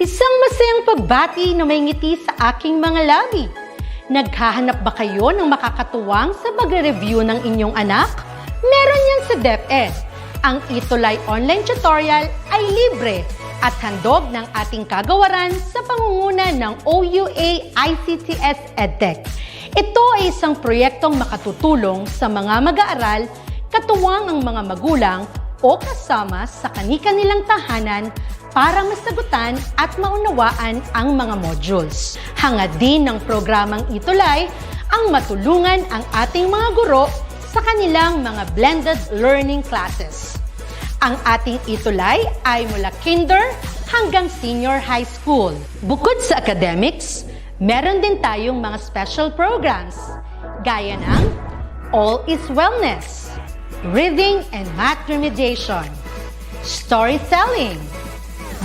Isang masayang pagbati na may ngiti sa aking mga labi. Naghahanap ba kayo ng makakatuwang sa pag-review ng inyong anak? Meron yan sa DepEd. Ang ETUlay online tutorial ay libre at handog ng ating kagawaran sa pangunguna ng OUA ICTS EdTech. Ito ay isang proyektong makatutulong sa mga mag-aaral, katuwang ang mga magulang o kasama sa kani-kanilang tahanan para masagutan at maunawaan ang mga modules. Hangad din ng programang ETUlay ang matulungan ang ating mga guro sa kanilang mga blended learning classes. Ang ating ETUlay ay mula kinder hanggang senior high school. Bukod sa academics, meron din tayong mga special programs gaya ng All is Wellness, Reading and Math Remediation, Storytelling,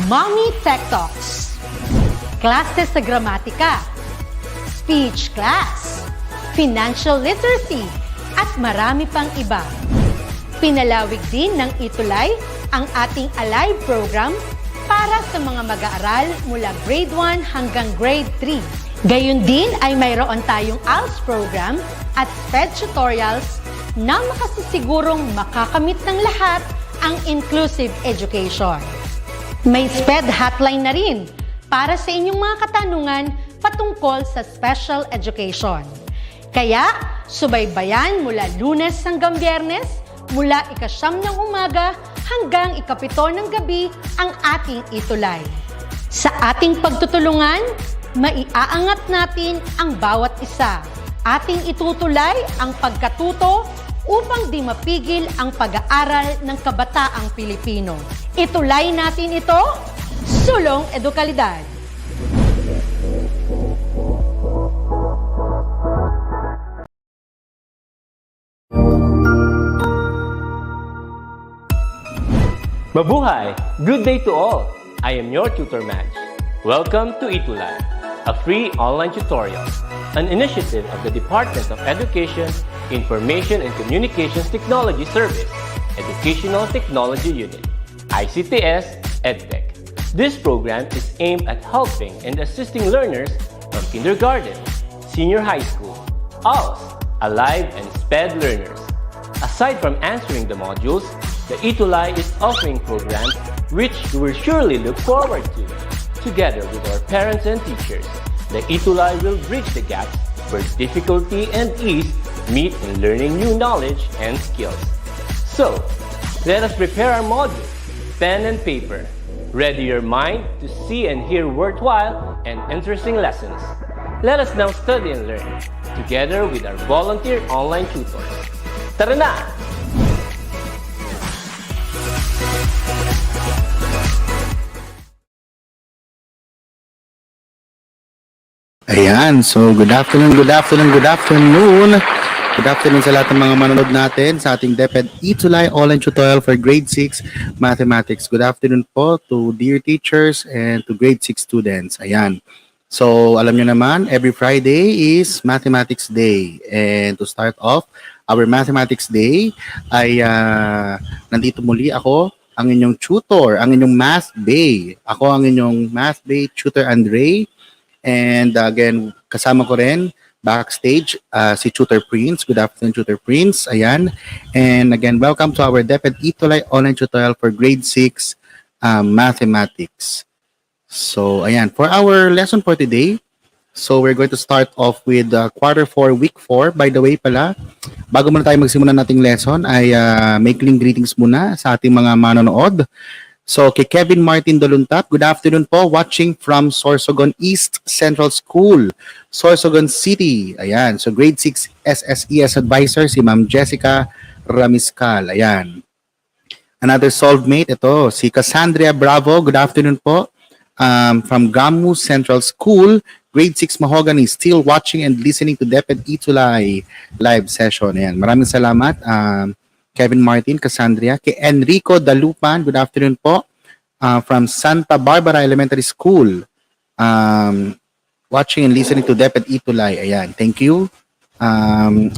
Mommy Tech Talks, Classes sa Gramatika, Speech Class, Financial Literacy, at marami pang iba. Pinalawig din ng ETUlay ang ating Alive program para sa mga mag-aaral mula grade 1 hanggang grade 3. Gayun din ay mayroon tayong ALS program at SPED tutorials na makasisigurong makakamit ng lahat ang inclusive education. May SPED hotline na rin para sa inyong mga katanungan patungkol sa special education. Kaya, subaybayan mula Lunes hanggang Biyernes, mula 9:00 ng umaga hanggang 7:00 ng gabi ang ating ETUlay. Sa ating pagtutulungan, maiaangat natin ang bawat isa. Ating itutulay ang pagkatuto upang di mapigil ang pag-aaral ng kabataang Pilipino. Itulay natin ito, sulong edukalidad. Mabuhay! Good day to all! I am your tutor Madge. Welcome to ETUlay, a free online tutorial, an initiative of the Department of Education, Information and Communications Technology Service, Educational Technology Unit, ICTS EdTech. This program is aimed at helping and assisting learners from kindergarten, senior high school, ALS, Alive, and SPED learners. Aside from answering the modules, the ETUlay is offering programs which you will surely look forward to. Together with our parents and teachers, the ETUlay will bridge the gaps where difficulty and ease meet in learning new knowledge and skills. So, let us prepare our modules, pen and paper. Ready your mind to see and hear worthwhile and interesting lessons. Let us now study and learn, together with our volunteer online tutors. Tara na! Ayan, so good afternoon sa lahat ng mga manonood natin sa ating DepEd ETUlay online tutorial for grade 6 mathematics. Good afternoon po to dear teachers and to grade 6 students. Ayan. So, alam nyo naman, every Friday is Mathematics Day. And to start off our Mathematics Day ay nandito muli ako, ang inyong tutor, ang inyong Math Bay. Ako ang inyong Math Bay tutor Andre. And again, kasama ko rin backstage si Tutor Prince. Good afternoon, Tutor Prince. Ayan. And again, welcome to our DepEd ETUlay online tutorial for grade 6 mathematics. So, ayan. For our lesson for today, so we're going to start off with quarter 4, week 4. By the way pala, bago muna tayo magsimula nating lesson, ay maikling greetings muna sa ating mga manonood. So, kay Kevin Martin Doluntat, good afternoon po, watching from Sorsogon East Central School, Sorsogon City. Ayan, so grade 6 SSES advisor, si Ma'am Jessica Ramiscal. Ayan. Another solvemate, ito, si Cassandra Bravo, good afternoon po, from Gamu Central School, grade 6 Mahogany, still watching and listening to DepEd ETUlay live session. Ayan, maraming salamat. Kevin Martin, Cassandra. Kay Enrico Dalupan, good afternoon po, from Santa Barbara Elementary School. Watching and listening to DepEd ETUlay. Ayan, thank you,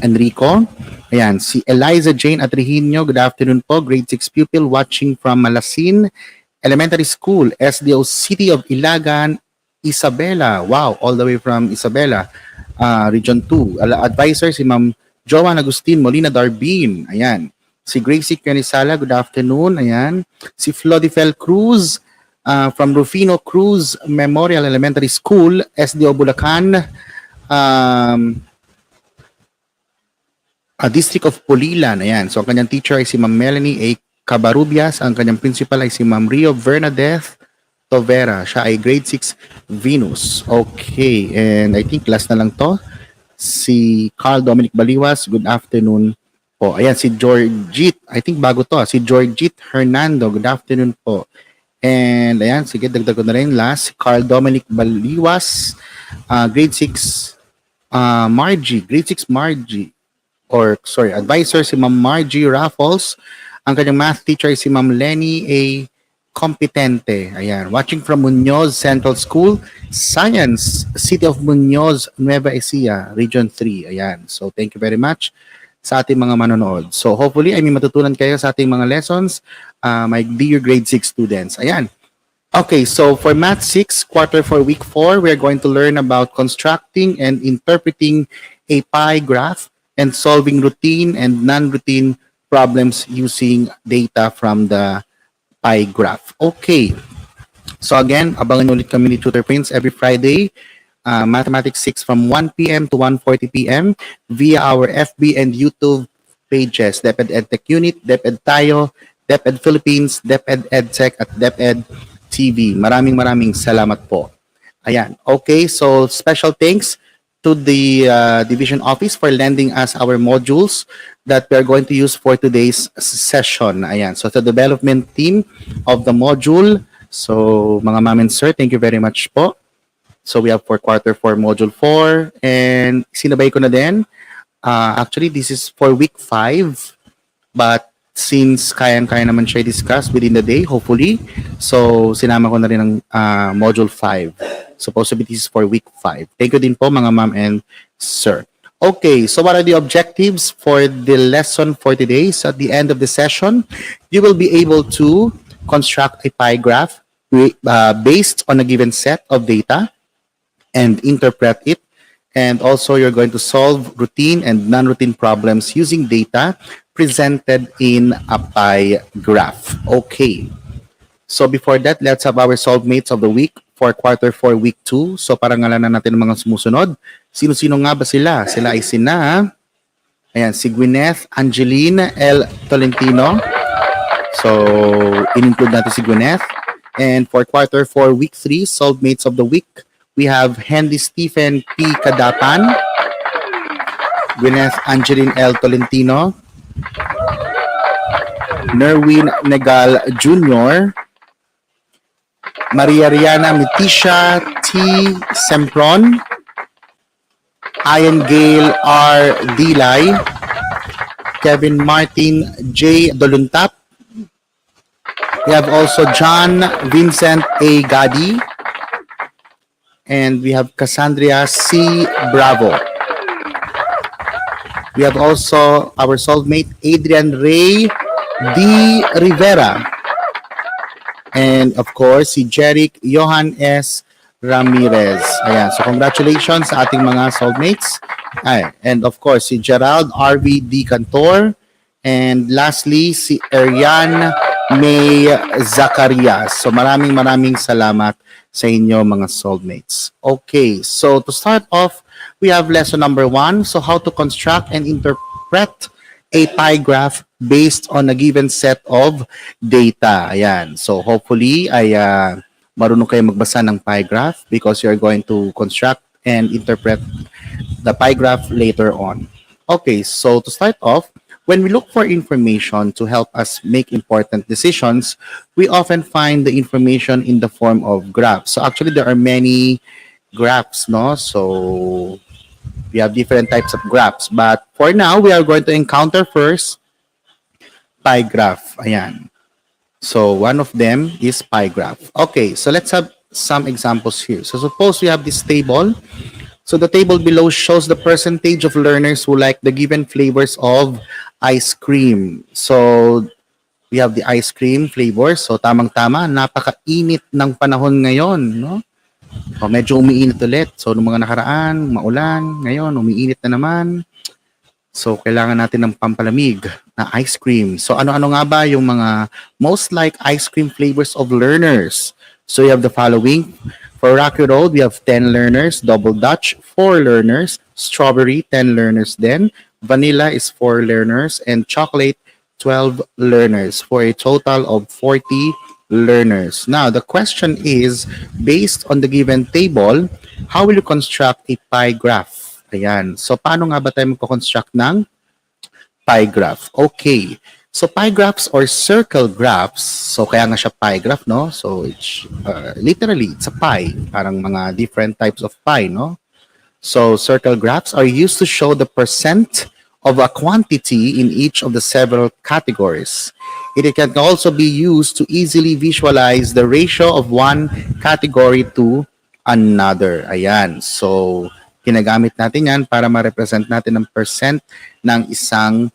Enrico. Ayan, si Eliza Jane Atrihino, good afternoon po, grade 6 pupil, watching from Malasin Elementary School, SDO City of Ilagan, Isabela. Wow, all the way from Isabela, Region 2. Advisor si Ma'am Joan Agustin Molina Darbin. Ayan. Si Gracie Canisala, good afternoon. Ayan. Si Flodifel Cruz from Rufino Cruz Memorial Elementary School, SDO Bulacan, District of Pulilan. Ayan. So, ang kanyang teacher ay si Ma'am Melanie A. Cabarubias. Ang kanyang principal ay si Ma'am Rio Bernadette Tovera. Siya ay grade 6 Venus. Okay. And I think last na lang to. Si Carl Dominic Baliwas. Good afternoon po. Ayan, si Georgette. I think bago to. Si Georgette Hernando. Good afternoon po. And ayan, sige, dagdag ko na rin last. Si Carl Dominic Baliwas. Grade 6 Margie. Grade 6 Margie. Or, sorry, advisor si Ma'am Margie Raffles. Ang kanyang math teacher ay si Ma'am Lenny A. Competente. Ayan. Watching from Muñoz Central School, Science, City of Muñoz, Nueva Ecija, Region 3. Ayan. So, thank you very much sa ating mga manonood. So, hopefully, ay may matutunan kayo sa ating mga lessons, my dear grade 6 students. Ayan. Okay, so for Math 6, Quarter 4, Week 4, we're going to learn about constructing and interpreting a pie graph and solving routine and non-routine problems using data from the pie graph. Okay. So again, abangan ulit kami ni Tutor Prince every Friday, Mathematics 6 from 1 p.m. to 1:40 p.m. via our FB and YouTube pages, DepEd EdTech Unit, DepEd Tayo, DepEd Philippines, DepEd EdTech, at DepEd TV. Maraming salamat po. Ayan. Okay, so special thanks to the division office for lending us our modules that we are going to use for today's session. Ayan. So the development team of the module. So mga ma'am and sir, thank you very much po. So we have for quarter 4 module 4 and sinabay ko na din. Actually, this is for week 5, but since kayang-kaya naman siya i-discuss within the day, hopefully, so sinama ko na rin ang module 5. Supposed to be this is for week 5. Thank you din po mga ma'am and sir. Okay, so what are the objectives for the lesson for today? So at the end of the session, you will be able to construct a pie graph based on a given set of data and interpret it. And also, you're going to solve routine and non-routine problems using data presented in a pie graph. Okay. So before that, let's have our solve mates of the week for quarter 4, week 2. So parang ngalanan natin ang mga sumusunod. Sino-sino nga ba sila? Sila ay sina, ayan, si Gwyneth Angeline L. Tolentino. So, in-include natin si Gwyneth. And for quarter 4, week 3, solve mates of the week, we have Hendy Stephen P. Kadapan, Gwyneth Angeline L. Tolentino, Nerwin Negal Jr., Maria Riana Mitisha T. Sempron, Ian Gale R. Dilay, Kevin Martin J. Doluntap. We have also John Vincent A. Gadi, and we have Cassandra C. Bravo. We have also our soulmate Adrian Ray D. Rivera. And of course, si Jeric Johan S. Ramirez. Ayan. So congratulations sa ating mga soulmates. Ay, and of course, si Gerald R.V. D. Cantor. And lastly, si Ariane May Zacarias. So maraming salamat sa inyo mga soulmates. Okay, so to start off, we have lesson number 1. So how to construct and interpret a pie graph based on a given set of data. Ayan. So hopefully ay marunong kayo magbasa ng pie graph because you're going to construct and interpret the pie graph later on. Okay, so to start off, when we look for information to help us make important decisions, we often find the information in the form of graphs. So actually, there are many graphs, no? So we have different types of graphs. But for now, we are going to encounter first pie graph. Ayan. So one of them is pie graph. Okay, so let's have some examples here. So suppose we have this table. So the table below shows the percentage of learners who like the given flavors of ice cream. So we have the ice cream flavors. So tamang-tama, napakainit ng panahon ngayon, no? O, medyo umiinit ulit. So nung mga nakaraan, maulan, ngayon umiinit na naman. So kailangan natin ng pampalamig na ice cream. So ano-ano nga ba yung mga most like ice cream flavors of learners? So you have the following. For Rocky Road, we have 10 learners. Double Dutch, 4 learners. Strawberry, 10 learners then. Vanilla is 4 learners. And chocolate, 12 learners for a total of 40 learners. Now, the question is, based on the given table, how will you construct a pie graph? Ayan. So, paano nga ba tayo magko-construct ng pie graph? Okay. So, pie graphs or circle graphs, so kaya nga siya pie graph, no? So, it's, literally, it's a pie. Parang mga different types of pie, no? So, circle graphs are used to show the percent of a quantity in each of the several categories. It can also be used to easily visualize the ratio of one category to another. Ayan. So, ginagamit natin yan para ma-represent natin ang percent ng isang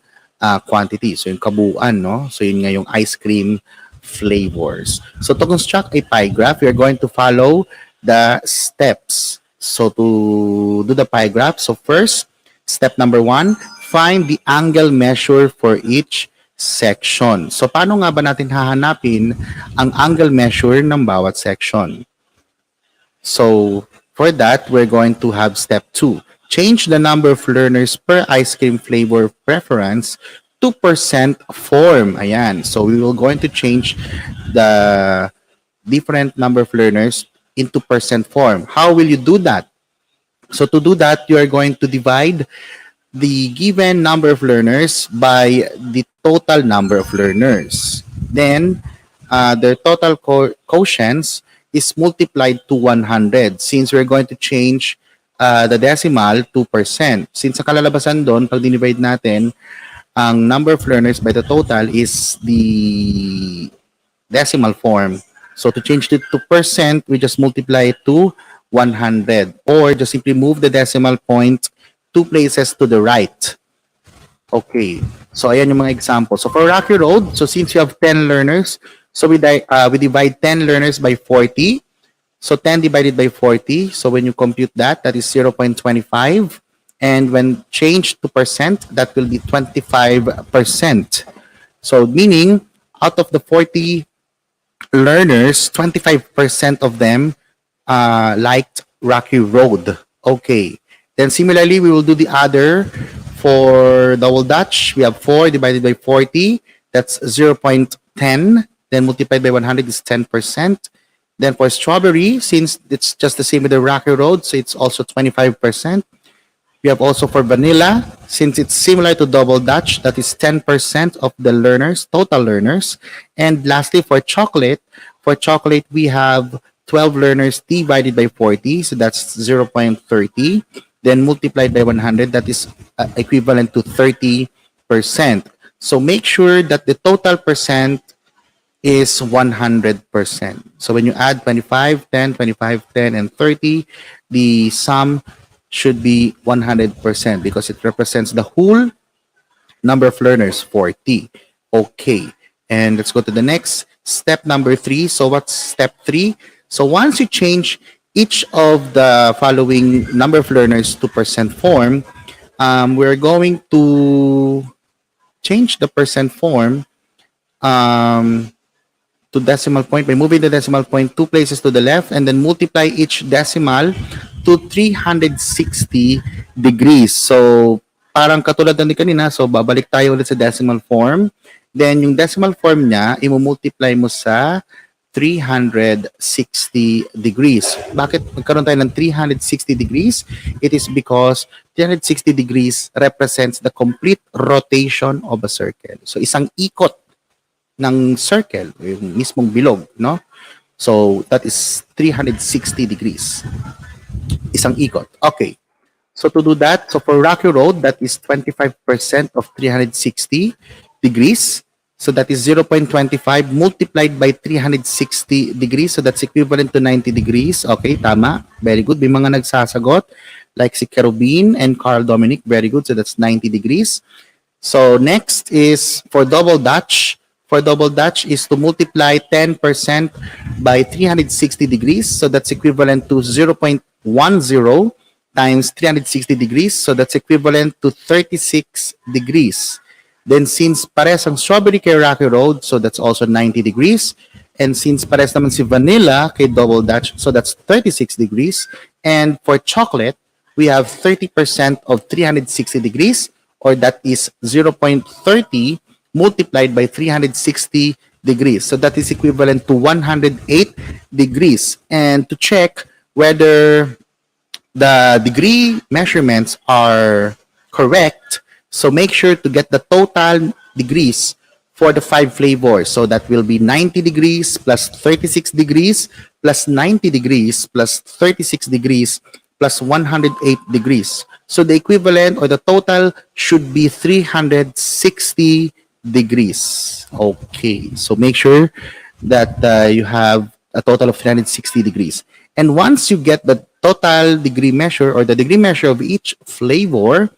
quantity. So, yung kabuuan, no? So, yun nga yung ice cream flavors. So, to construct a pie graph, we are going to follow the steps. So, to do the pie graph, so first, step number 1, find the angle measure for each section. So, paano nga ba natin hahanapin ang angle measure ng bawat section? So, for that, we're going to have step 2. Change the number of learners per ice cream flavor preference to percent form. Ayan. So, we will going to change the different number of learners into percent form. How will you do that? So, to do that, you are going to divide the given number of learners by the total number of learners. Then, their total quotients is multiplied to 100 since we're going to change the decimal to percent. Since sa kalalabasan doon, pag dinivide natin, ang number of learners by the total is the decimal form. So to change it to percent, we just multiply it to 100 or just simply move the decimal point 2 places to the right. Okay. So ayan yung mga examples. So for Rocky Road, so since you have 10 learners, so we divide 10 learners by 40. So 10 divided by 40. So when you compute that, that is 0.25. And when changed to percent, that will be 25%. So meaning, out of the 40 learners, 25% of them liked Rocky Road. Okay. Then similarly, we will do the other for Double Dutch. We have 4 divided by 40. That's 0.10. Then multiplied by 100 is 10%. Then for Strawberry, since it's just the same with the Rocky Road, so it's also 25%. We have also for Vanilla, since it's similar to Double Dutch, that is 10% of the learners, total learners. And lastly, for Chocolate, we have 12 learners divided by 40, so that's 0.30. Then multiplied by 100, that is equivalent to 30%. So make sure that the total percent is 100%. So when you add 25, 10, 25, 10, and 30, the sum should be 100% because it represents the whole number of learners, 40. Okay. And let's go to the next step, number 3. So what's step 3? So once you change each of the following number of learners to percent form, we're going to change the percent form to decimal point by moving the decimal point 2 places to the left and then multiply each decimal to 360 degrees. So, parang katulad na ni kanina, so babalik tayo ulit sa decimal form. Then, yung decimal form niya, imumultiply mo sa 360 degrees. Bakit magkaroon tayo ng 360 degrees? It is because 360 degrees represents the complete rotation of a circle. So, isang ikot ng circle, yung mismong bilog, no? So, that is 360 degrees. Isang ikot. Okay. So, to do that, so for Rocky Road, that is 25% of 360 degrees. So, that is 0.25 multiplied by 360 degrees. So, that's equivalent to 90 degrees. Okay, tama. Very good. May mga nagsasagot like si Kerubin and Carl Dominic. Very good. So, that's 90 degrees. So, next is for Double Dutch. for double Dutch is to multiply 10% by 360 degrees. So that's equivalent to 0.10 times 360 degrees. So that's equivalent to 36 degrees. Then since pares ang strawberry kay Rocky Road, so that's also 90 degrees. And since pares naman si vanilla kay double Dutch, so that's 36 degrees. And for chocolate, we have 30% of 360 degrees, or that is 0.30 multiplied by 360 degrees. So that is equivalent to 108 degrees. And to check whether the degree measurements are correct, so make sure to get the total degrees for the 5 flavors. So that will be 90 degrees plus 36 degrees plus 90 degrees plus 36 degrees plus 108 degrees. So the equivalent or the total should be 360 degrees. Okay, so make sure that you have a total of 360 degrees. And once you get the total degree measure or the degree measure of each flavor,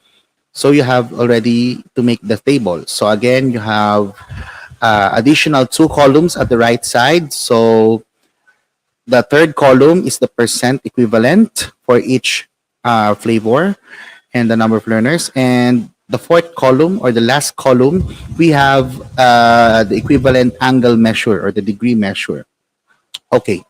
so you have already to make the table. So again, you have additional 2 columns at the right side. So the third column is the percent equivalent for each flavor and the number of learners. And the fourth column or the last column, we have the equivalent angle measure or the degree measure. Okay.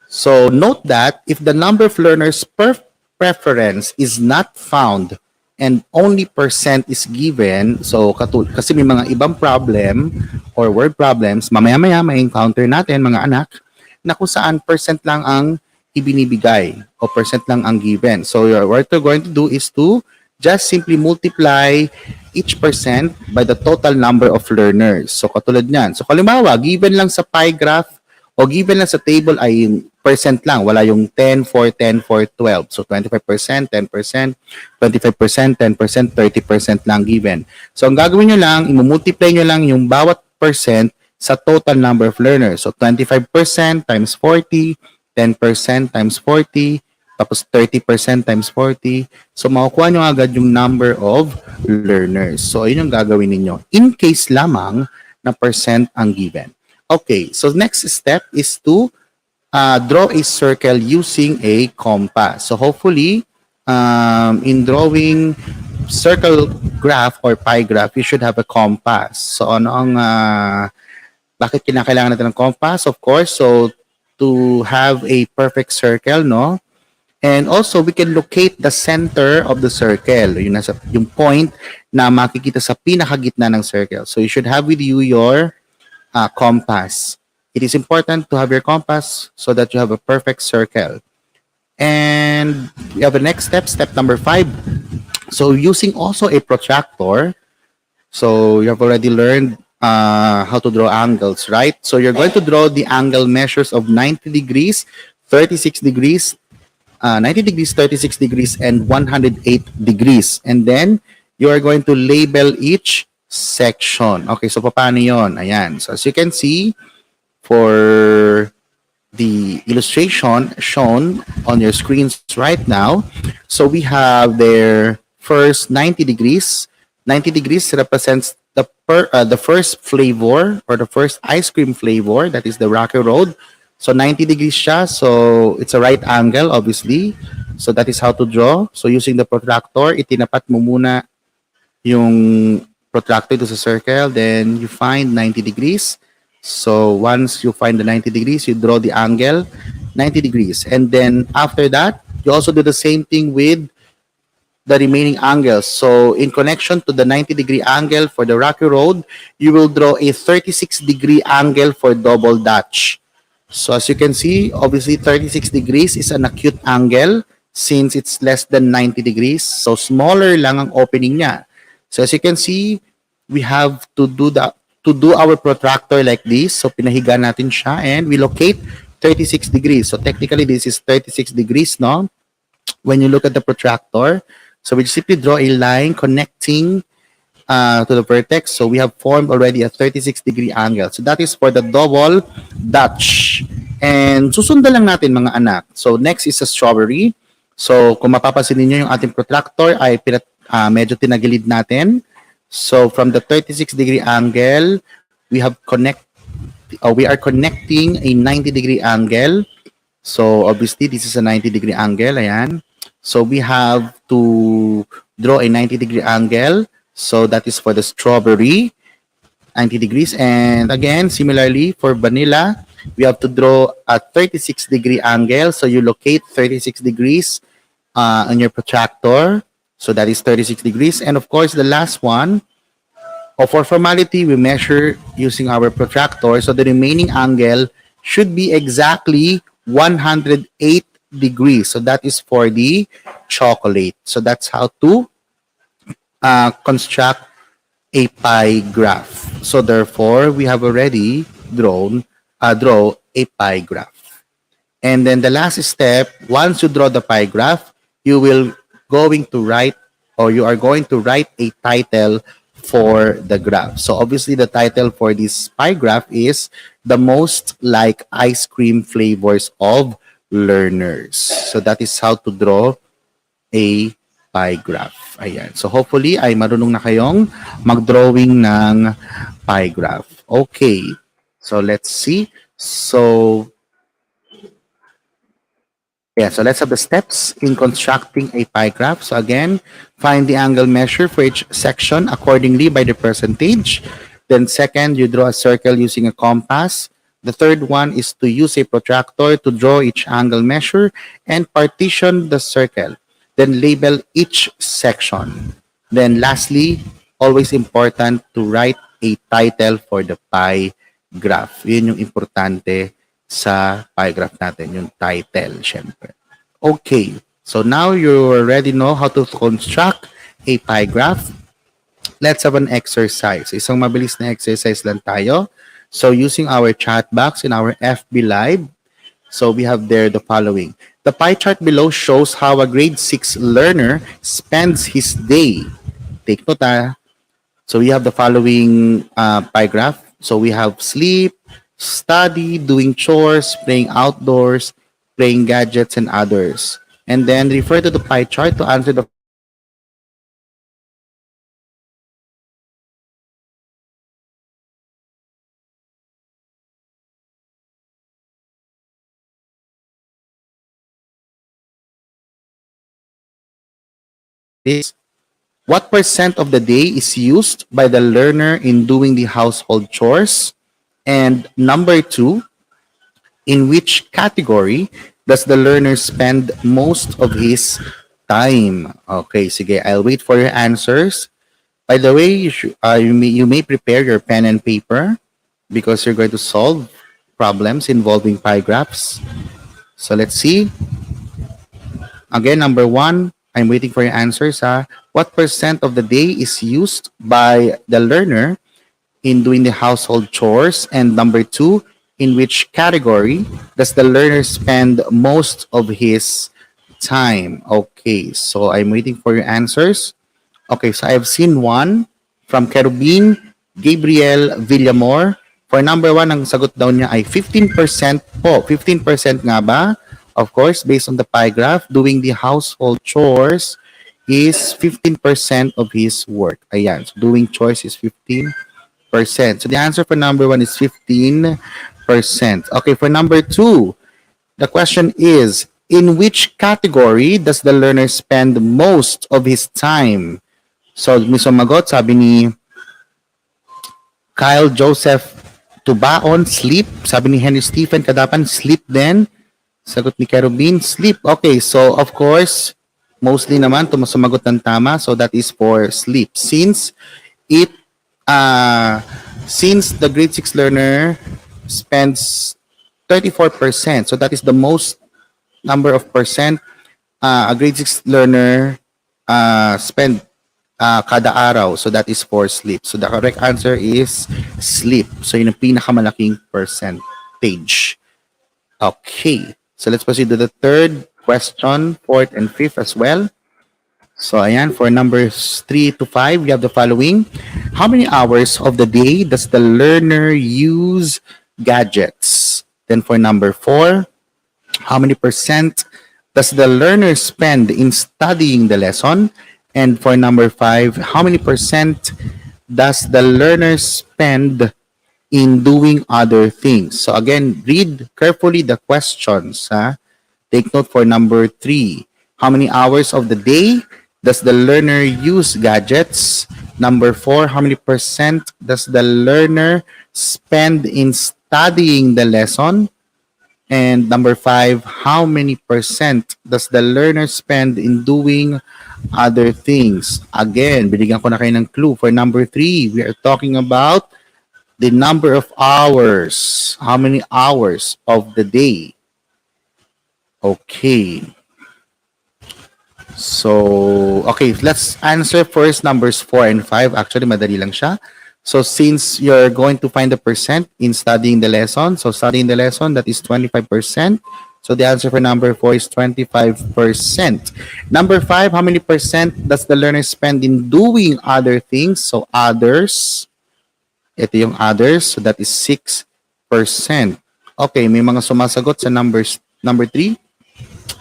So note that if the number of learners per preference is not found and only percent is given, so kasi may mga ibang problem or word problems, mamaya-maya may encounter natin mga anak na kung saan percent lang ang ibinibigay o percent lang ang given. So what we're going to do is to just simply multiply each percent by the total number of learners. So katulad niyan. So halimbawa, given lang sa pie graph o given lang sa table ay percent lang. Wala yung 10, 4, 10, 4, 12. So 25%, 10%, 25%, 10%, 30% lang given. So ang gagawin nyo lang, imumultiply nyo lang yung bawat percent sa total number of learners. So 25% times 40, 10% times 40, tapos 30% times 40. So makukuha nyo agad yung number of learners. So yun yung gagawin ninyo. In case lamang na percent ang given. Okay, so next step is to draw a circle using a compass. So hopefully, in drawing circle graph or pie graph, you should have a compass. So ano ang, bakit kinakailangan natin ng compass? Of course, so to have a perfect circle, no? And also, we can locate the center of the circle. Yung point na makikita sa pinakagitna ng circle. So you should have with you your compass. It is important to have your compass so that you have a perfect circle. And we have the next step, step number 5. So using also a protractor, so you have already learned how to draw angles, right? So you're going to draw the angle measures of 90 degrees, 36 degrees, 90 degrees, 36 degrees, and 108 degrees. And then you are going to label each section. Okay, so paano yun? Ayan. So as you can see, for the illustration shown on your screens right now, so we have their first 90 degrees. 90 degrees represents the first flavor or the first ice cream flavor, that is the Rocky Road. So 90 degrees siya, so it's a right angle obviously. So that is how to draw. So using the protractor, itinapat mo muna yung protractor to sa circle, then you find 90 degrees. So once you find the 90 degrees, you draw the angle 90 degrees. And then after that, you also do the same thing with the remaining angles. So in connection to the 90-degree angle for the Rocky Road, you will draw a 36-degree angle for double Dutch. So as you can see, obviously 36 degrees is an acute angle since it's less than 90 degrees. So smaller lang ang opening niya. So as you can see, we have to do our protractor like this. So pinahiga natin siya and we locate 36 degrees. So technically this is 36 degrees, no? When you look at the protractor, so we simply draw a line connecting to the vertex. So we have formed already a 36-degree angle. So that is for the double Dutch. And susundan lang natin mga anak. So next is a strawberry. So kung mapapansin niyo yung ating protractor ay medyo tinagilid natin. So from the 36-degree angle, we have we are connecting a 90-degree angle. So obviously this is a 90-degree angle. Ayan. So we have to draw a 90-degree angle. So that is for the strawberry, 90 degrees. And again, similarly for vanilla, we have to draw a 36-degree angle. So you locate 36 degrees on your protractor. So that is 36 degrees. And of course, the last one, for formality, we measure using our protractor. So the remaining angle should be exactly 108 degrees. So that is for the chocolate. So that's how to construct a pie graph. So therefore, we have already draw a pie graph. And then the last step, once you draw the pie graph, you will going to write, or you are going to write a title for the graph. So obviously the title for this pie graph is the most like ice cream flavors of learners. So that is how to draw a pie graph. Ayan. So hopefully ay marunong na kayong mag-drawing ng pie graph. Okay. So let's see. So yeah, so let's have the steps in constructing a pie graph. So again, find the angle measure for each section accordingly by the percentage. Then second, you draw a circle using a compass. The third one is to use a protractor to draw each angle measure and partition the circle. Then label each section. Then lastly, always important to write a title for the pie graph. Yun yung importante sa pie graph natin, yung title, syempre. Okay, so now you already know how to construct a pie graph. Let's have an exercise. Isang mabilis na exercise lang tayo. So using our chat box in our FB Live, so we have there the following. The pie chart below shows how a grade 6 learner spends his day. Take note. So we have the following pie graph. So we have sleep, study, doing chores, playing outdoors, playing gadgets, and others. And then refer to the pie chart to answer the this. What percent of the day is used by the learner in doing the household chores? And number 2, in which category does the learner spend most of his time? Okay, sige, I'll wait for your answers. By the way, you may prepare your pen and paper because you're going to solve problems involving pie graphs. So let's see. Again, number 1, I'm waiting for your answers. What percent of the day is used by the learner in doing the household chores? And number 2, in which category does the learner spend most of his time? Okay, so I'm waiting for your answers. Okay, so I've seen one from Kerubin Gabriel Villamor. For number 1, ang sagot daw niya ay 15% po. 15% nga ba? Of course, based on the pie graph, doing the household chores is 15% of his work. Ayan, so doing chores is 15%. So the answer for number 1 is 15%. Okay, for number 2, the question is, in which category does the learner spend most of his time? So, sumagot, sabi ni Kyle Joseph Tubaon, sleep. Sabi ni Henry Stephen Kadapan, sleep din. Sagot ni Kerubin, sleep. Okay, so of course, mostly naman sumagot ng tama. So that is for sleep. Since the grade 6 learner spends 34%, so that is the most number of percent a grade 6 learner spend kada araw. So that is for sleep. So the correct answer is sleep. So yun ang pinakamalaking percentage. Okay. So let's proceed to the third question, fourth and fifth as well. So ayan, for numbers 3 to 5, we have the following. How many hours of the day does the learner use gadgets? Then for number 4, how many percent does the learner spend in studying the lesson? And for number 5, how many percent does the learner spend in doing other things. So again, read carefully the questions. Take note for number 3. How many hours of the day does the learner use gadgets? Number 4, how many percent does the learner spend in studying the lesson? And number 5, how many percent does the learner spend in doing other things? Again, binigyan ko na kayo ng clue. For number 3, we are talking about the number of hours. How many hours of the day? Okay. So, okay, let's answer first numbers 4 and 5. Actually, madali lang siya. So, since you're going to find the percent in studying the lesson, so studying the lesson, that is 25%. So, the answer for number 4 is 25%. Number 5, how many percent does the learner spend in doing other things? So, others. Ito yung others. So, that is 6%. Okay, may mga sumasagot sa number 3.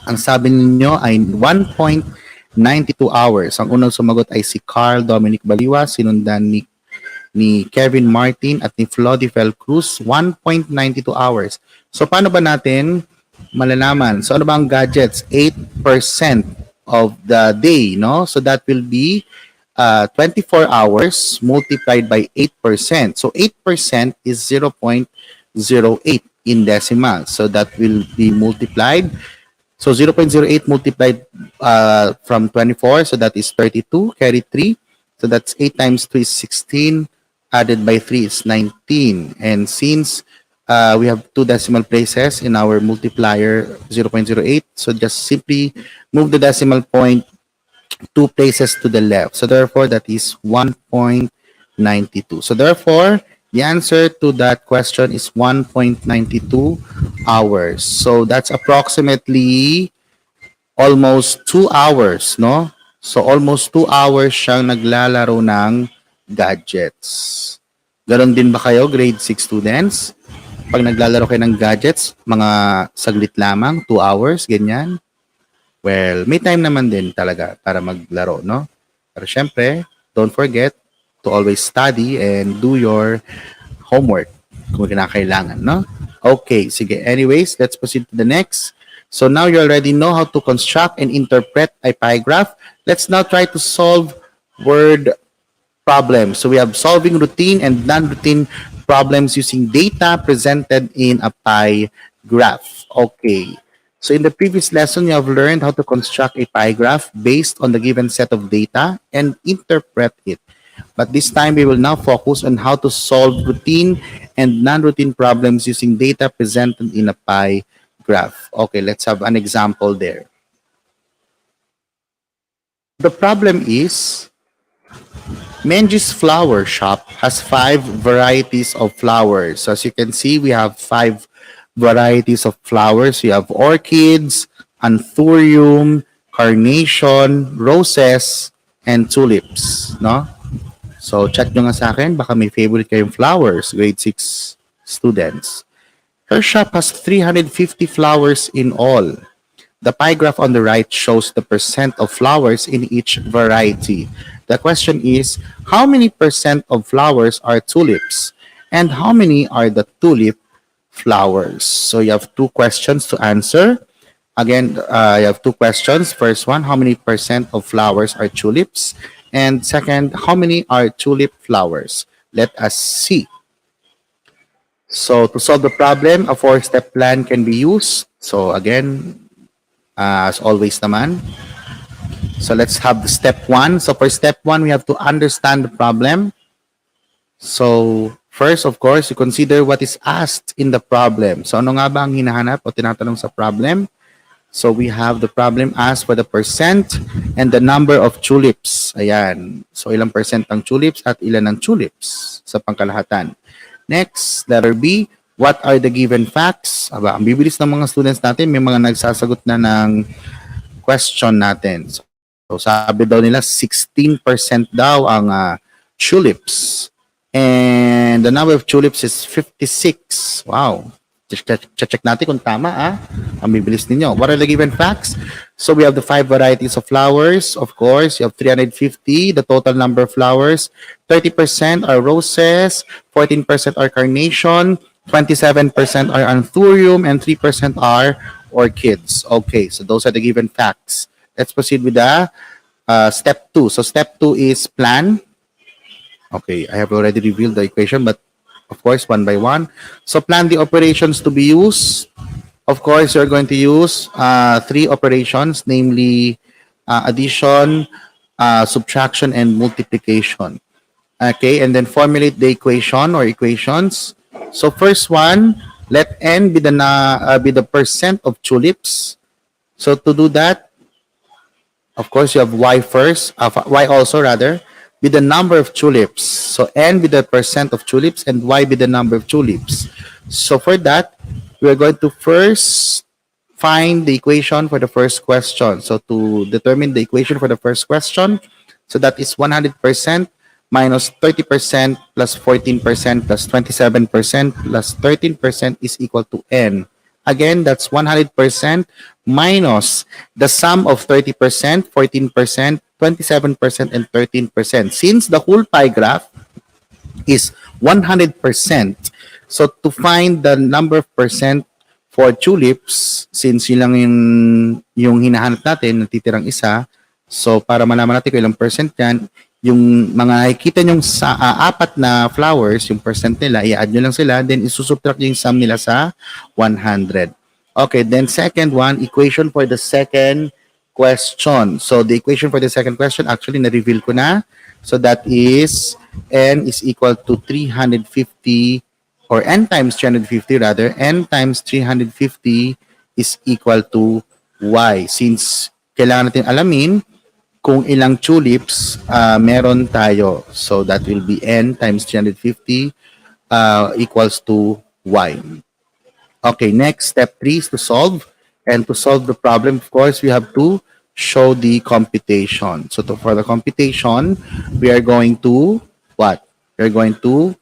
Ang sabi ninyo ay 1.92 hours. Ang unang sumagot ay si Carl Dominic Baliwa, sinundan ni Kevin Martin at ni Flodifel Cruz, 1.92 hours. So paano ba natin malalaman? So ano ba ang gadgets? 8% of the day, no? So that will be 24 hours multiplied by 8%. So 8% is 0.08 in decimal. So that will be multiplied. So 0.08 multiplied from 24, so that is 32, carry 3. So that's 8 times 2 is 16, added by 3 is 19. And since we have 2 decimal places in our multiplier 0.08, so just simply move the decimal point 2 places to the left. So therefore, that is 1.92. So therefore, the answer to that question is 1.92 hours. So that's approximately almost 2 hours, no? So almost 2 hours siyang naglalaro ng gadgets. Ganon din ba kayo, grade 6 students? Pag naglalaro kayo ng gadgets, mga saglit lamang, 2 hours, ganyan. Well, may time naman din talaga para maglaro, no? Pero syempre, don't forget to always study and do your homework kung kinakailangan, no? Okay, sige. Anyways, let's proceed to the next. So now you already know how to construct and interpret a pie graph. Let's now try to solve word problems. So we have solving routine and non-routine problems using data presented in a pie graph. Okay. So in the previous lesson, you have learned how to construct a pie graph based on the given set of data and interpret it. But this time, we will now focus on how to solve routine and non-routine problems using data presented in a pie graph. Okay, let's have an example there. The problem is, Menji's flower shop has 5 varieties of flowers. So as you can see, we have 5 varieties of flowers. You have orchids, anthurium, carnation, roses, and tulips, no? So, chat nyo nga sa akin, baka may favorite kayong flowers, grade 6 students. Her shop has 350 flowers in all. The pie graph on the right shows the percent of flowers in each variety. The question is, how many percent of flowers are tulips? And how many are the tulip flowers? So, you have 2 questions to answer. Again, you have 2 questions. First one, how many percent of flowers are tulips? And second, how many are tulip flowers? Let us see. So to solve the problem, a 4-step plan can be used. So again, as always naman. So let's have the step 1. So for step 1, we have to understand the problem. So first, of course, you consider what is asked in the problem. So ano nga ba ang hinahanap o tinatanong sa problem? So we have the problem asked for the percent and the number of tulips. Ayan. So ilang percent ang tulips at ilan ang tulips sa pangkalahatan. Next, letter B, what are the given facts? Aba, ang bibilis ng mga students natin, may mga nagsasagot na ng question natin. So sabi daw nila 16% daw ang tulips. And the number of tulips is 56. Wow. Check natin kung tama, Ang bibilis ninyo. What are the given facts? So we have the 5 varieties of flowers. Of course, you have 350, the total number of flowers. 30% are roses, 14% are carnation, 27% are anthurium, and 3% are orchids. Okay, so those are the given facts. Let's proceed with the step 2. So step 2 is plan. Okay, I have already revealed the equation, but of course, one by one. So plan the operations to be used. Of course, you're going to use 3 operations, namely addition, subtraction, and multiplication. Okay, and then formulate the equation or equations. So first one, let n be the percent of tulips. So to do that, of course, you have y first, y also rather, be the number of tulips. So n be the percent of tulips and y be the number of tulips. So for that, we are going to first find the equation for the first question. So to determine the equation for the first question, so that is 100% minus 30% plus 14% plus 27% plus 13% is equal to n. Again, that's 100% minus the sum of 30%, 14%, 27%, and 13%. Since the whole pie graph is 100%, so to find the number of percent for tulips, since yun lang yung hinahanap natin, natitirang isa, so para malaman natin kung ilang percent yan, yung mga nakikita nyong sa apat na flowers, yung percent nila, i-add nyo lang sila, then isusubtract yung sum nila sa 100. Okay, then second one, equation for the second question. So the equation for the second question, actually na-reveal ko na. So that is n is equal to 350, or n times 350 rather, n times 350 is equal to y. Since kailangan natin alamin kung ilang tulips meron tayo. So that will be n times 350 equals to y. Okay, next step 3 is to solve. And to solve the problem, of course, we have to show the computation. So for the computation, we are going to what? We are going to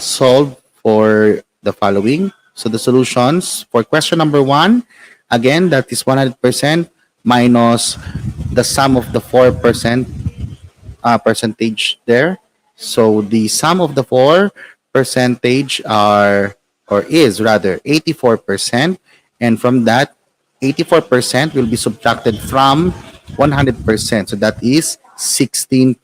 solve for the following. So the solutions for question number 1, again, that is 100% minus the sum of the 4% percentage there. So the sum of the 4 percentage is rather 84%, and from that 84% will be subtracted from 100%. So that is 16%.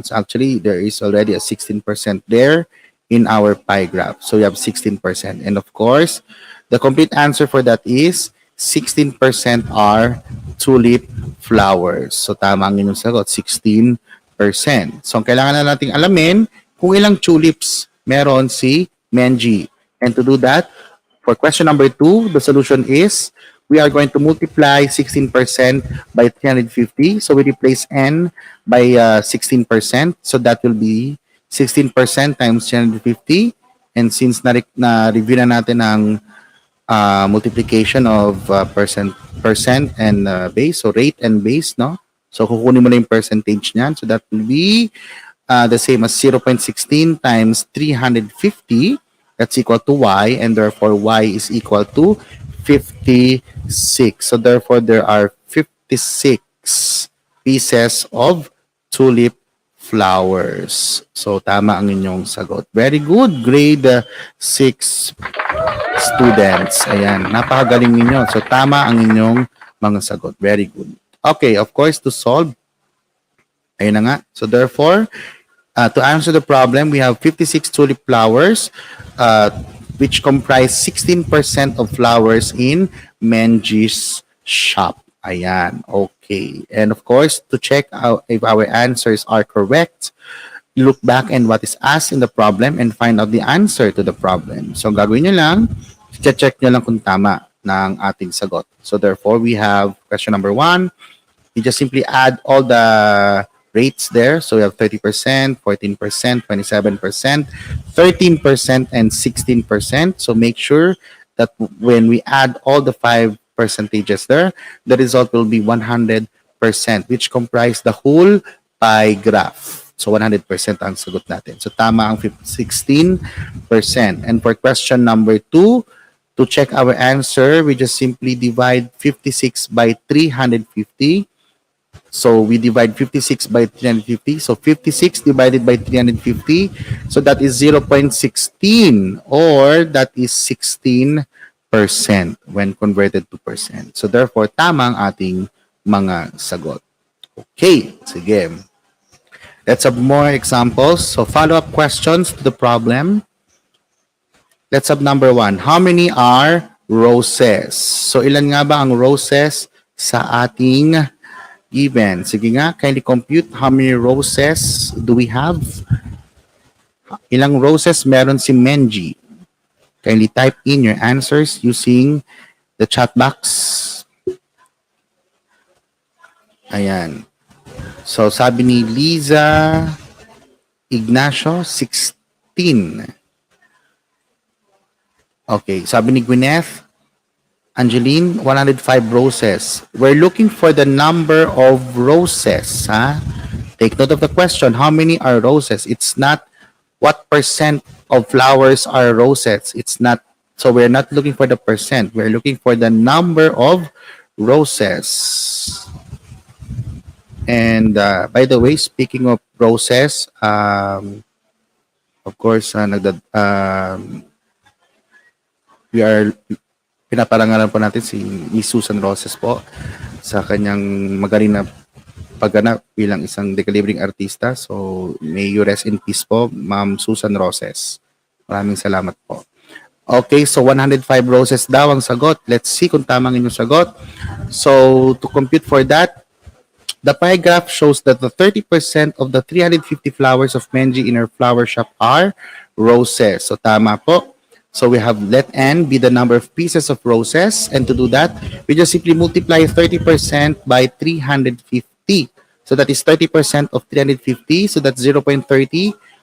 So actually, there is already a 16% there in our pie graph. So we have 16%, and of course, the complete answer for that is 16% are tulip flowers. So tama ang inyong sagot, 16%. So ang kailangan na nating alamin kung ilang tulips meron si Menji. And to do that, for question number 2, the solution is we are going to multiply 16% by 350. So we replace n by 16%. So that will be 16% times 350. And since na-review na natin ang multiplication of percent and base, so rate and base, no? So kukunin mo na yung percentage niyan. So that will be the same as 0.16 times 350. That's equal to y, and therefore y is equal to 56. So therefore there are 56 pieces of tulip flowers. So tama ang inyong sagot. Very good. Grade 6 students. Ayan, napakagaling ninyo. So tama ang inyong mga sagot. Very good. Okay, of course, to solve, ayun na nga. So therefore, to answer the problem, we have 56 tulip flowers, which comprise 16% of flowers in Menji's shop. Ayan, okay. And of course, to check out if our answers are correct, look back and what is asked in the problem and find out the answer to the problem. So gagawin nyo lang, check nyo lang kung tama ng ating sagot. So therefore, we have question number 1. You just simply add all the rates there. So we have 30%, 14%, 27%, 13%, and 16%. So make sure that when we add all the 5 percentages there, the result will be 100%, which comprise the whole pie graph. So 100% ang sagot natin. So tama ang 16%. And for question number 2, to check our answer, we just simply divide 56 by 350. So we divide 56 by 350. So 56 divided by 350. So that is 0.16 or that is 16% when converted to percent. So therefore, tama ang ating mga sagot. Okay, sige. Let's have more examples. So follow-up questions to the problem. Let's have number 1. How many are roses? So ilan nga ba ang roses sa ating given? Sige nga, kindly compute how many roses do we have? Ilang roses meron si Menji? Kindly type in your answers using the chat box. Ayan. So sabi ni Liza Ignacio, 16. Okay, sabi ni Gwyneth Angeline, 105 roses. We're looking for the number of roses. Take note of the question. How many are roses? It's not what percent of flowers are roses. It's not. So we're not looking for the percent. We're looking for the number of roses. And by the way, speaking of roses, of course, we are pinaparangalan po natin si Miss Susan Roses po sa kanyang magaling na pagganap bilang isang dekalibring artista. So, may you rest in peace po, Ma'am Susan Roses. Maraming salamat po. Okay, so 105 roses daw ang sagot. Let's see kung tama ang inyong sagot. So, to compute for that, the pie graph shows that the 30% of the 350 flowers of Menji in her flower shop are roses. So, tama po. So, we have let n be the number of pieces of roses. And to do that, we just simply multiply 30% by 350. So, that is 30% of 350. So, that's 0.30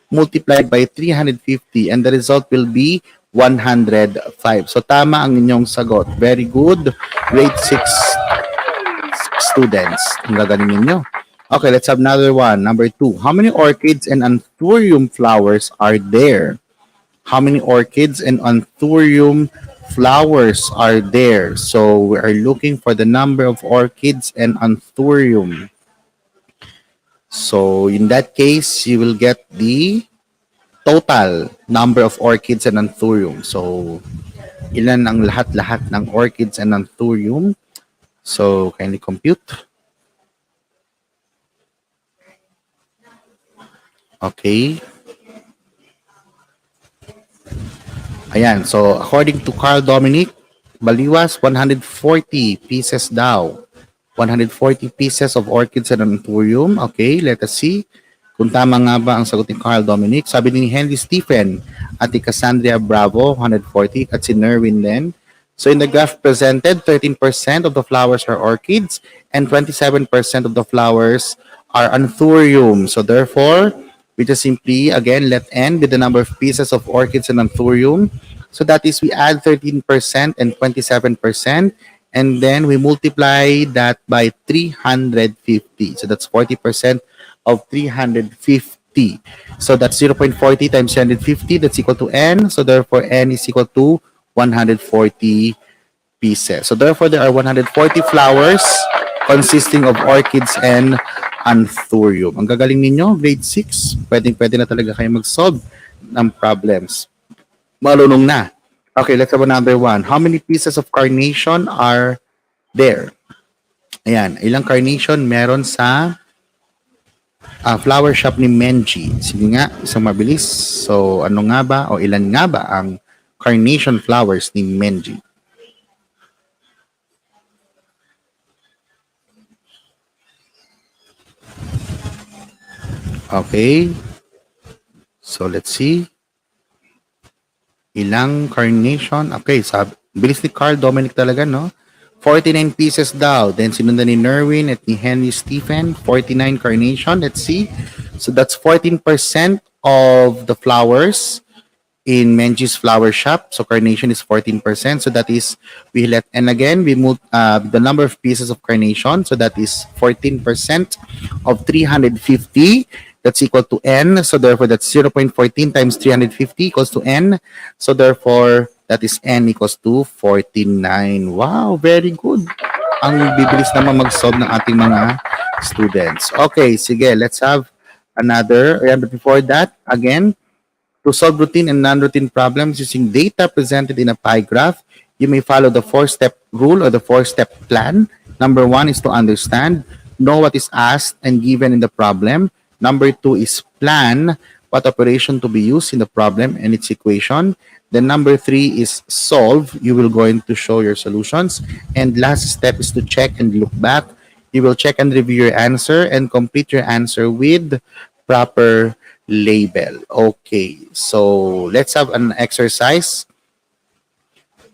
multiplied by 350. And the result will be 105. So, tama ang inyong sagot. Very good. Grade 6 students. Ang gagaling ninyo. Okay, let's have another one. Number 2. How many orchids and anthurium flowers are there? How many orchids and anthurium flowers are there? So we are looking for the number of orchids and anthurium. So in that case, you will get the total number of orchids and anthurium. So ilan ang lahat-lahat ng orchids and anthurium? So kindly compute. Okay. Ayan, so according to Carl Dominic Baliwas, 140 pieces daw. 140 pieces of orchids and anthurium. Okay, let us see kung tama nga ba ang sagot ni Carl Dominic. Sabi ni Henry Stephen at ni Cassandra Bravo, 140, at si Nerwin din. So in the graph presented, 13% of the flowers are orchids and 27% of the flowers are anthurium. So therefore, we just simply, again, let n be the number of pieces of orchids and anthurium. So that is, we add 13% and 27%, and then we multiply that by 350. So that's 40% of 350. So that's 0.40 times 350. That's equal to n. So therefore, n is equal to 140 pieces. So therefore, there are 140 flowers consisting of orchids and anthurium. Ang gagaling ninyo, grade 6. Pwede na talaga kayo mag-solve ng problems. Malunong na. Okay, let's have another one. How many pieces of carnation are there? Ayan, ilang carnation meron sa flower shop ni Menji? Sige nga, isang mabilis. So, ano nga ba o ilan nga ba ang carnation flowers ni Menji? Okay. So, let's see. Ilang carnation? Okay, sabi, bilis ni Carl Dominic talaga, no? 49 pieces daw. Then, sinundan ni Nerwin at ni Henry Stephen. 49 carnation. Let's see. So, that's 14% of the flowers in Menji's flower shop. So, carnation is 14%. So, that is, and again, we move the number of pieces of carnation. So, that is 14% of 350. That's equal to n. So therefore, that's 0.14 times 350 equals to n. So therefore, that is n equals to 49. Wow, very good. Ang bibilis naman mag-solve ng ating mga students. Okay, sige, let's have another. But before that, again, to solve routine and non-routine problems using data presented in a pie graph, you may follow the four-step rule or the four-step plan. Number one is to understand, know what is asked and given in the problem. Number two is plan what operation to be used in the problem and its equation. Then number three is solve. You will going to show your solutions. And last step is to check and look back. You will check and review your answer and complete your answer with proper label. Okay, so let's have an exercise.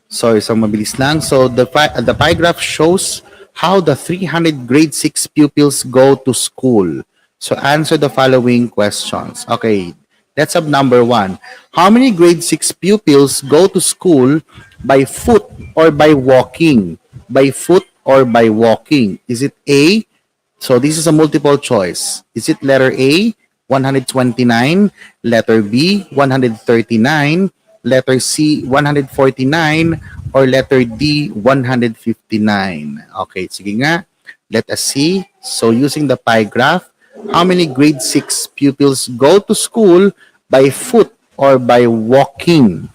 Sorry, so mabilis lang. So the pie graph shows how the 300 grade 6 pupils go to school. So answer the following questions. Okay, let's have number one. How many grade 6 pupils go to school by foot or by walking? By foot or by walking? Is it A? So this is a multiple choice. Is it letter A, 129, letter B, 139, letter C, 149, or letter D, 159? Okay, sige nga. Let us see. So using the pie graph, how many grade 6 pupils go to school by foot or by walking?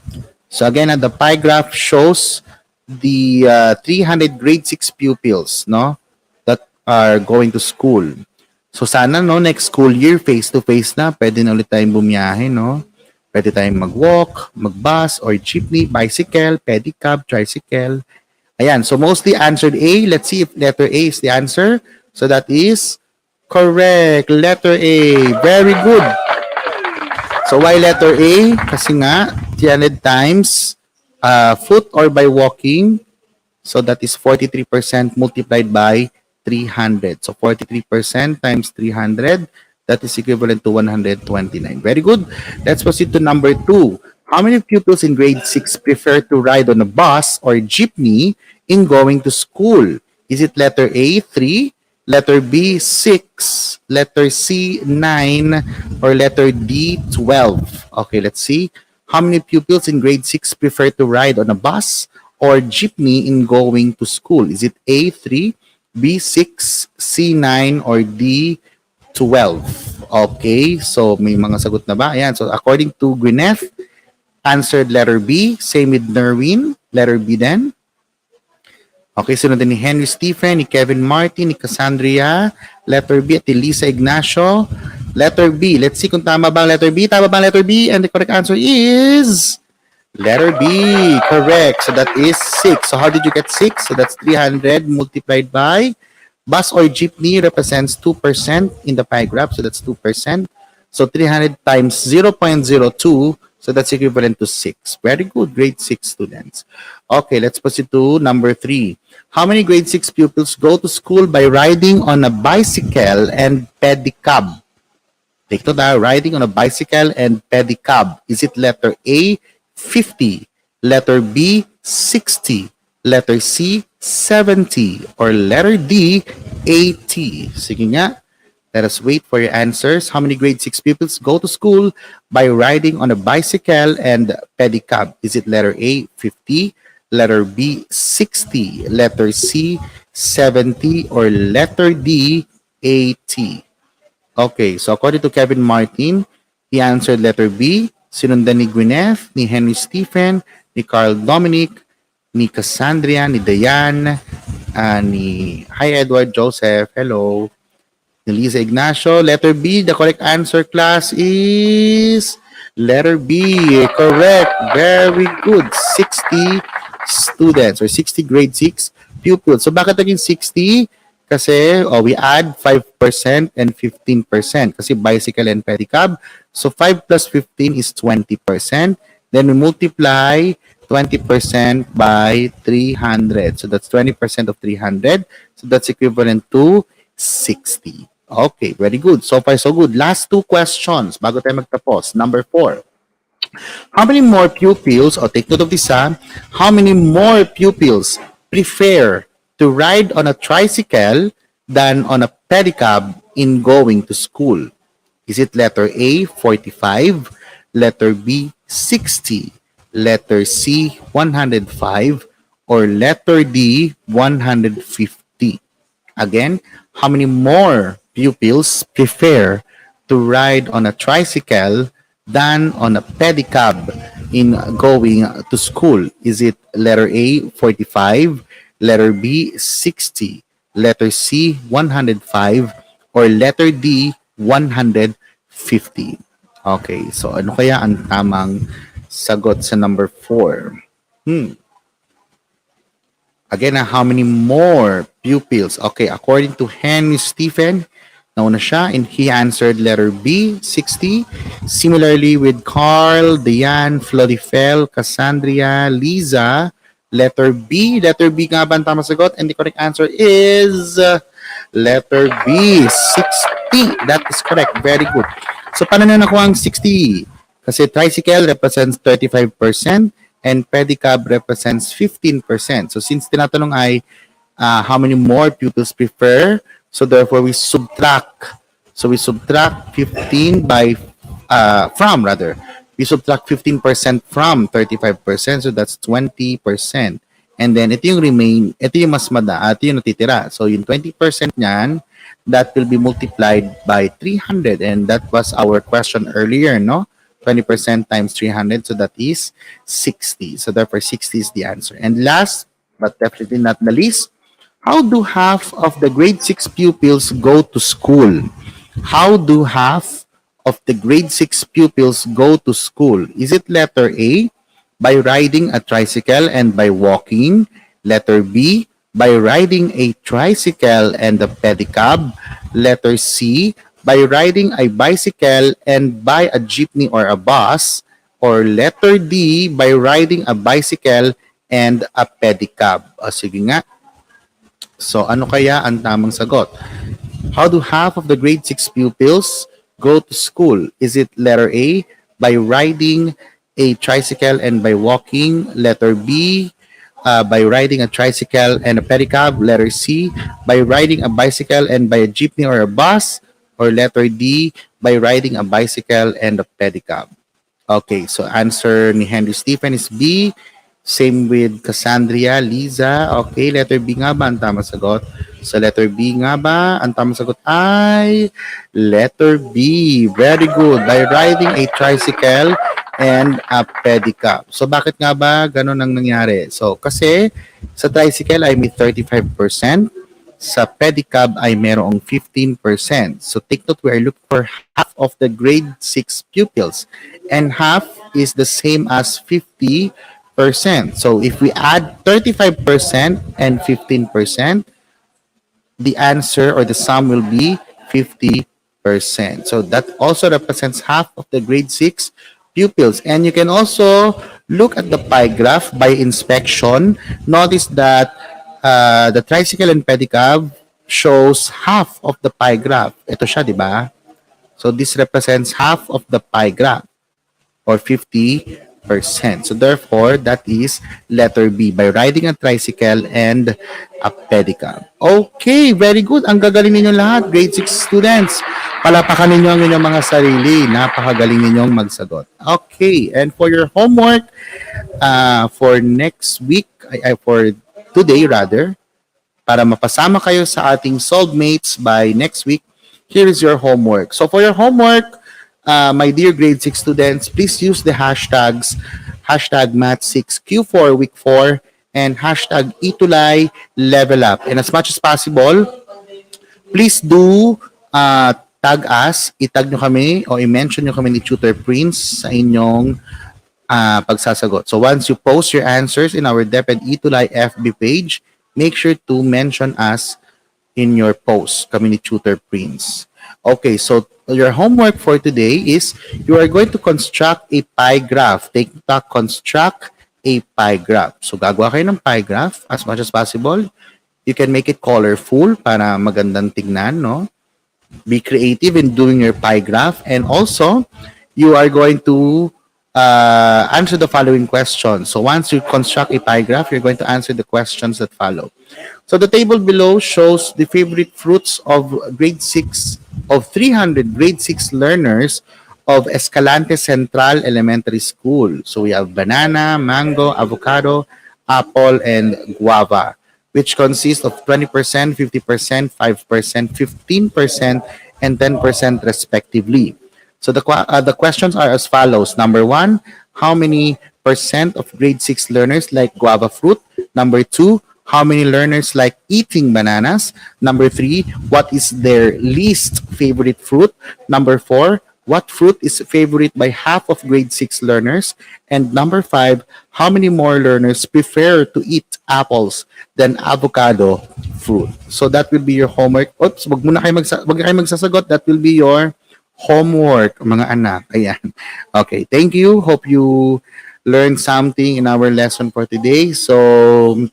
So again, the pie graph shows the 300 grade 6 pupils, no, that are going to school. So sana, no, next school year, face-to-face na, pwede na ulit tayong bumiyahe, no? Pwede tayong mag-walk, mag-bus, or jeepney, bicycle, pedicab, tricycle. Ayan, so mostly answered A. Let's see if letter A is the answer. So that is correct. Letter A. Very good. So why letter A? Kasi nga, 300 times foot or by walking. So that is 43% multiplied by 300. So 43% times 300, that is equivalent to 129. Very good. Let's proceed to number two. How many pupils in grade 6 prefer to ride on a bus or jeepney in going to school? Is it letter A, 3, letter B, 6, letter C, 9, or letter D, 12? Okay, let's see. How many pupils in grade 6 prefer to ride on a bus or jeepney in going to school? Is it A, 3, B6, C9, or D12? Okay, so may mga sagot na ba? Ayan, so according to Gwyneth, answered letter B. Same with Nerwin, letter B then. Okay, sunod din ni Henry Stephen, ni Kevin Martin, ni Cassandra, letter B, at ni Lisa Ignacio, letter B. Let's see kung tama ba ang letter B. Tama ba ang letter B? And the correct answer is letter B. Correct. So that is 6. So how did you get 6? So that's 300 multiplied by bus or jeepney represents 2% in the pie graph. So that's 2%. So 300 times 0.02. So that's equivalent to 6. Very good. Grade 6 students. Okay, let's proceed to number 3. How many grade 6 pupils go to school by riding on a bicycle and pedicab? Take note, riding on a bicycle and pedicab. Is it letter A, 50, letter B, 60, letter C, 70, or letter D, 80? Sige nga. Let us wait for your answers. How many grade 6 pupils go to school by riding on a bicycle and pedicab? Is it letter A, 50, letter B, 60, letter C, 70, or letter D, 80? Okay, so according to Kevin Martin, he answered letter B. Sinundan ni Gwyneth, ni Henry Stephen, ni Carl Dominic, ni Cassandra, ni Diane, ni Hi Edward Joseph, hello, ni Lisa Ignacio. Letter B, the correct answer, class, is letter B. Correct. Very good. 60 students or 60 grade 6 pupils. So bakit naging 60? Kasi we add 5% and 15% kasi bicycle and pedicab. So 5 plus 15 is 20%. Then we multiply 20% by 300. So that's 20% of 300. So that's equivalent to 60. Okay, very good. So far, so good. Last two questions bago tayo magtapos. Number 4. How many more pupils, take note of this, how many more pupils prefer to ride on a tricycle than on a pedicab in going to school? Is it letter A, 45, letter B, 60, letter C, 105, or letter D, 150? Again, how many more pupils prefer to ride on a tricycle than on a pedicab in going to school? Is it letter A, 45, letter B, 60, letter C, 105, or letter D, 150? Okay, so ano kaya ang tamang sagot sa number 4? Again, how many more pupils? Okay, according to Henry Stephen, nauna siya, and he answered letter B, 60. Similarly with Carl, Diane, Florifel, Cassandra, Liza, letter B. Letter B nga ba ang tamang sagot? And the correct answer is letter B, 60. That is correct. Very good. So, paano na nakuha ang 60? Kasi tricycle represents 35%. And pedicab represents 15%. So since tinatanong ay how many more pupils prefer, so therefore we subtract. So we subtract 15 by we subtract 15% from 35%, so that's 20%. And then ito yung mas ito yung natitira. So yung 20% niyan, that will be multiplied by 300, and that was our question earlier, no? 20% times 300, so that is 60. So therefore, 60 is the answer. And last, but definitely not the least, how do half of the grade 6 pupils go to school? How do half of the grade 6 pupils go to school? Is it letter A, by riding a tricycle and by walking? Letter B, by riding a tricycle and a pedicab? Letter C, by riding a bicycle and by a jeepney or a bus? Or letter D, by riding a bicycle and a pedicab? O sige nga. So ano kaya ang tamang sagot? How do half of the grade 6 pupils go to school? Is it letter A, by riding a tricycle and by walking? Letter B, by riding a tricycle and a pedicab? Letter C, by riding a bicycle and by a jeepney or a bus? Or letter D, by riding a bicycle and a pedicab? Okay, so answer ni Henry Stephen is B. Same with Cassandra, Liza. Okay, letter B nga ba ang tamang sagot? So letter B nga ba ang tamang sagot ay letter B. Very good. By riding a tricycle and a pedicab. So bakit nga ba ganun ang nangyari? So kasi sa tricycle ay may 35%. Sa pedicab ay merong 15%. So take note, we are looking for half of the grade 6 pupils. And half is the same as 50%. So if we add 35% and 15%, the answer or the sum will be 50%. So that also represents half of the grade 6 pupils. And you can also look at the pie graph by inspection. Notice that the tricycle and pedicab shows half of the pie graph. Ito siya, di ba? So this represents half of the pie graph, or 50%. So therefore, that is letter B, by riding a tricycle and a pedicab. Okay, very good. Ang gagaling ninyo lahat, grade 6 students. Palapakan ninyo ang inyong mga sarili. Napakagaling ninyong magsagot. Okay, and for your homework, for next week, for today rather, para mapasama kayo sa ating Solvemates by next week, here is your homework. So for your homework, my dear grade 6 students, please use the hashtags #Math6Q4 Week 4 and #ETUlay Level Up. And as much as possible, please do tag us, itag nyo kami o i-mention nyo kami ni Tutor Prince sa inyong pagsasagot. So once you post your answers in our DepEd ETUlay FB page, make sure to mention us in your post, kami ni Tutor Prince. Okay, so your homework for today is you are going to construct a pie graph. Take the construct a pie graph. So gagawa kayo ng pie graph as much as possible. You can make it colorful para magandang tignan, no? Be creative in doing your pie graph. And also, you are going to answer the following questions. So once you construct a pie graph, you're going to answer the questions that follow. So the table below shows the favorite fruits of grade 6 of 300 grade 6 learners of Escalante Central Elementary School. So we have banana, mango, avocado, apple, and guava, which consists of 20%, 50%, 5%, 15%, and 10% respectively. So the questions are as follows. Number one, how many percent of grade 6 learners like guava fruit? Number two, how many learners like eating bananas? Number three, what is their least favorite fruit? Number four, what fruit is favorite by half of grade 6 learners? And number five, how many more learners prefer to eat apples than avocado fruit? So that will be your homework. Oops, wag kayo magsasagot. That will be your homework, mga anak. Ayan. Okay, thank you. Hope you learned something in our lesson for today. So,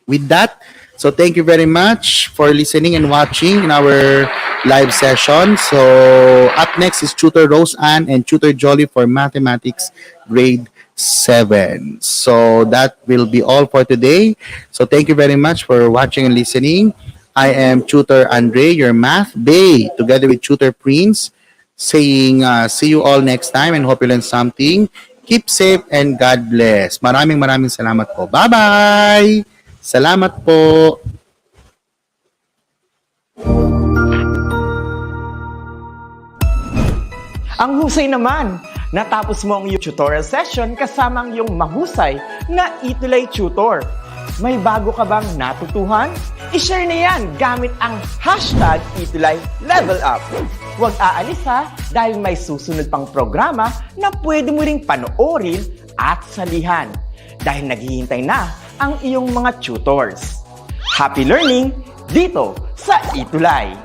with that, so thank you very much for listening and watching in our live session. So, up next is Tutor Rose Ann and Tutor Jolly for Mathematics Grade 7. So, that will be all for today. So, thank you very much for watching and listening. I am Tutor Andre, your Math Bay, together with Tutor Prince, saying see you all next time and hope you learn something. Keep safe and God bless. Maraming salamat po. Bye-bye! Salamat po! Ang husay naman! Natapos mo ang iyong tutorial session kasama ang iyong mahusay na ETUlay tutor. May bago ka bang natutuhan? I-share na yan gamit ang hashtag #ETUlayLevelUp. Huwag aalis ha, dahil may susunod pang programa na pwede mo ring panoorin at salihan. Dahil naghihintay na ang iyong mga tutors. Happy learning dito sa ETUlay!